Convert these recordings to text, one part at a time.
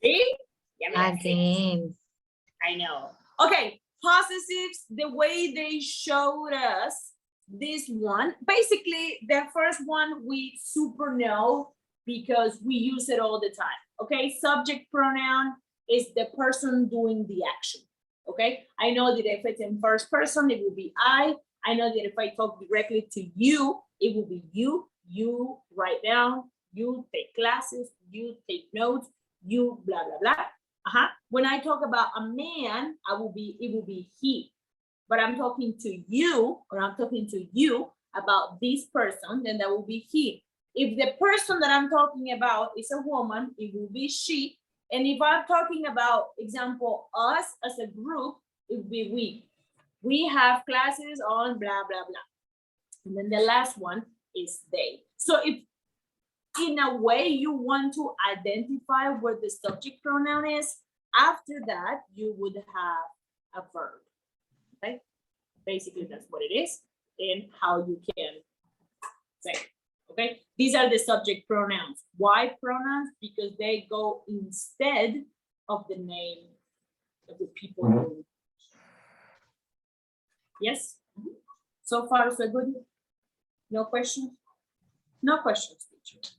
See? Yeah, Again. I know. Okay, possessives, the way they showed us this one, basically the first one we super know because we use it all the time. Okay, subject pronoun is the person doing the action. Okay, I know that if it's in first person, it will be I. I know that if I talk directly to you, it will be you. You write down, you take classes, you take notes, you blah, blah, blah. When I talk about a man, it will be he. But I'm talking to you, or I'm talking to you about this person, then that will be he. If the person that I'm talking about is a woman, it will be she. And if I'm talking about, example, us as a group, it will be we. We have classes on blah, blah, blah. And then the last one is they. So if in a way you want to identify where the subject pronoun is, after that, you would have a verb, okay? Basically, that's what it is and how you can say it, okay? These are the subject pronouns. Why pronouns? Because they go instead of the name of the people. Mm-hmm. Yes? So far, so good? No questions? No questions, teacher.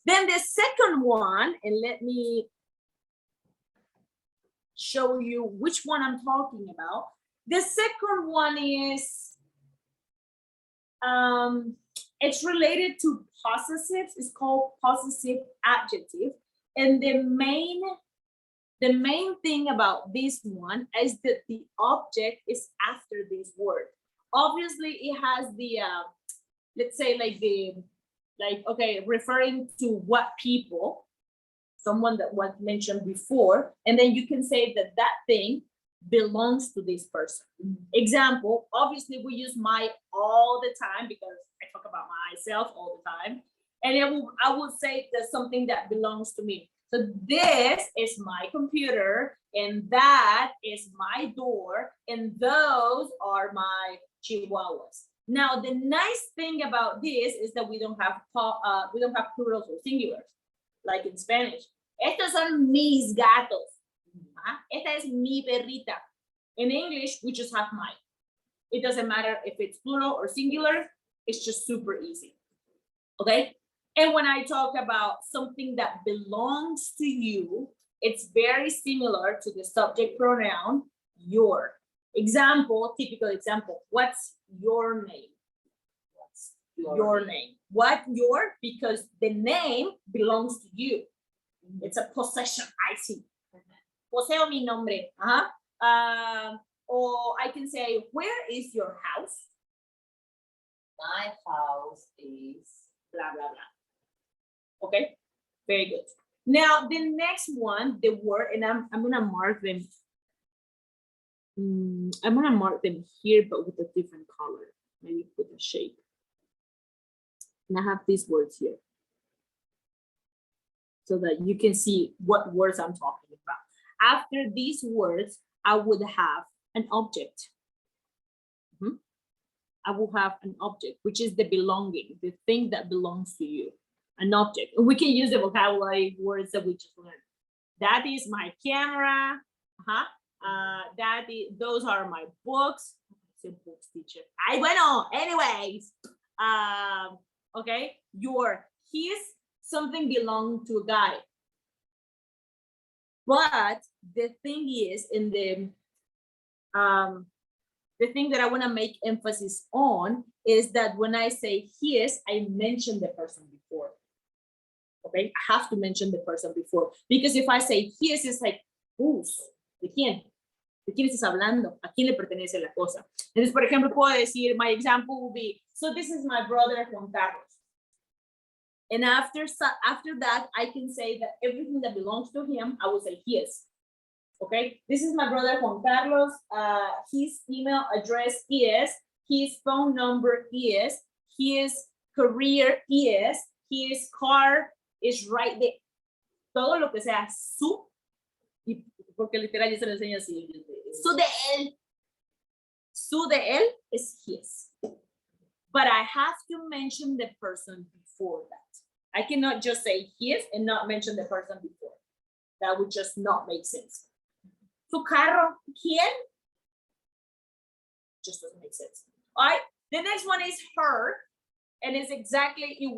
Then the second one, and let me show you which one I'm talking about. The second one is, it's related to possessives. It's called possessive adjective. And the main thing about this one is that the object is after this word. Obviously, it has the, let's say okay, referring to what people, someone that was mentioned before, and then you can say that that thing belongs to this person. Mm-hmm. Example, obviously we use my all the time because I talk about myself all the time. And I would say that something that belongs to me. So this is my computer, and that is my door, and those are my chihuahuas. Now, the nice thing about this is that we don't have plurals or singulars, like in Spanish. Estos son mis gatos. Esta es mi perrita. In English, we just have mine. It doesn't matter if it's plural or singular. It's just super easy. Okay? And when I talk about something that belongs to you, it's very similar to the subject pronoun, your. Example, typical example. What's your name? What's your name? What your? Because the name belongs to you. It's a possession. I see. Poseo mi nombre. Or I can say, where is your house? My house is blah, blah, blah. Okay, very good. Now, the next one, the word, and I'm going to mark them. I'm going to mark them here, but with a different color. Maybe with a shape. And I have these words here, so that you can see what words I'm talking about. After these words, I would have an object. I will have an object, which is the belonging, the thing that belongs to you, an object. And we can use the vocabulary words that we just learned. That is my camera. Those are my books. I said books, teacher. Anyways. Okay, his, something belonged to a guy. But the thing is, in the thing that I want to make emphasis on is that when I say his, I mention the person before. Okay, I have to mention the person before, because if I say his, it's like, whose? ¿De quién? ¿De quién estás hablando? ¿A quién le pertenece la cosa? Entonces, por ejemplo, puedo decir, my example will be, so this is my brother Juan Carlos. And after that, I can say that everything that belongs to him, I will say his. Okay, this is my brother Juan Carlos. His email address is, his phone number is, his career is, his car is right there. Todo lo que sea su, porque literal yo se lo enseño así. Su de él is his. But I have to mention the person before that. I cannot just say his and not mention the person before. That would just not make sense. Tu carro, ¿quién? Just doesn't make sense. All right, the next one is her. And it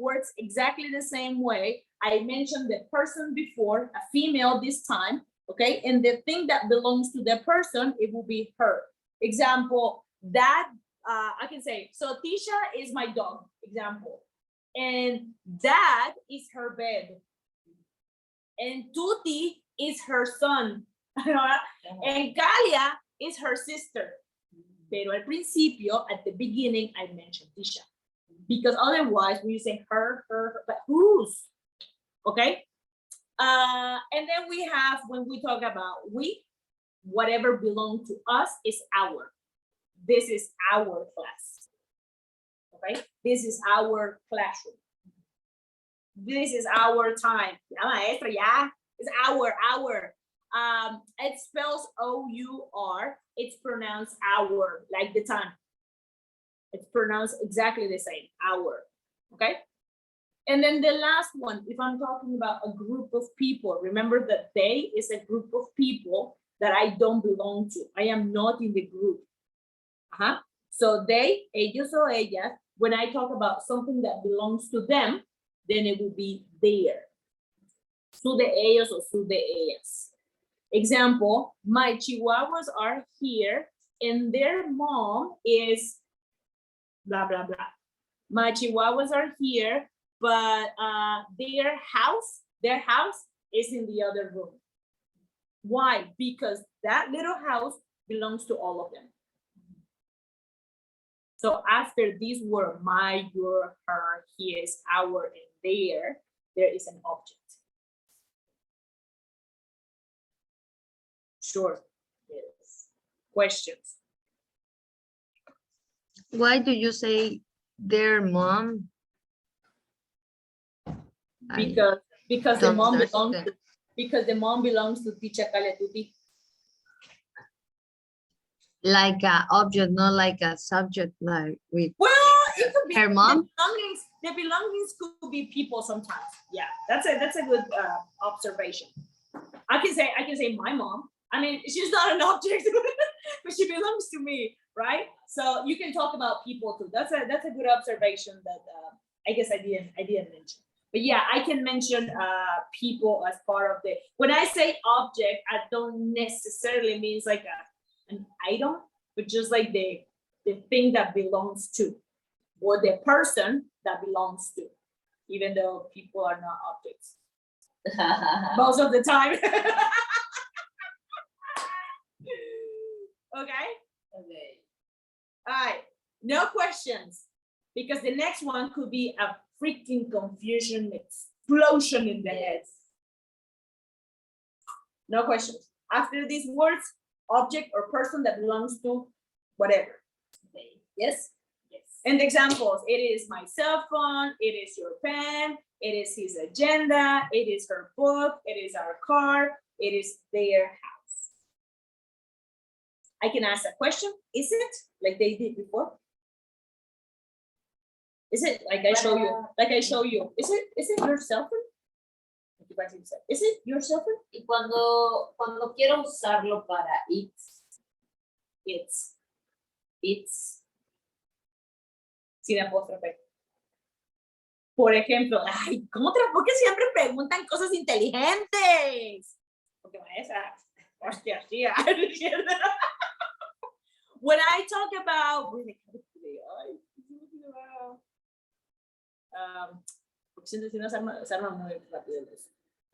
works exactly the same way. I mentioned the person before, a female this time, okay? And the thing that belongs to the person, it will be her. Example, that, I can say, so Tisha is my dog, example. And that is her bed. And Tuti is her son. And Galia is her sister. Pero al principio, at the beginning, I mentioned Tisha. Because otherwise, we say her, but whose? Okay? And then we have, when we talk about we, whatever belongs to us is our. This is our class. Okay? This is our classroom. This is our time. Ya, maestra, ya. It's our. It spells O-U-R. It's pronounced our, like the time. It's pronounced exactly the same, our, okay? And then the last one, if I'm talking about a group of people, remember that they is a group of people that I don't belong to. I am not in the group. So they, ellos o ellas, when I talk about something that belongs to them, then it will be their. Su de ellos or su de ellas. Example, my chihuahuas are here and their mom is blah, blah, blah. My chihuahuas are here, but their house is in the other room. Why? Because that little house belongs to all of them. So after this word, my, your, her, his, our, and there is an object. Sure. Yes. Questions? Why do you say their mom? Because the mom belongs to Ticha Kaletuti. Like an object, not like a subject, like with it could be her mom. The belongings could be people sometimes. Yeah, that's a good observation. I can say my mom. I mean, she's not an object, but she belongs to me, right? So you can talk about people too. That's a good observation that I guess I didn't mention. But yeah, I can mention people as part of the. When I say object, I don't necessarily means like an item, but just like the thing that belongs to, or the person that belongs to, even though people are not objects most of the time. Okay. All right. No questions, because the next one could be a freaking confusion explosion in the head. No questions. After these words, object or person that belongs to whatever. Yes? Yes. And examples, it is my cell phone, it is your pen, it is his agenda, it is her book, it is our car, it is their house. I can ask a question. Is it like they did before? Is it like I show you? Like I show you. Is it your cell phone? Is it your cell phone? Y cuando quiero usarlo para It's sin apóstrofe. Por ejemplo, ay, ¿cómo te por qué siempre preguntan cosas inteligentes? Porque esa, hostia, sí. When I talk about, porque siento que no se arma muy rápido eso.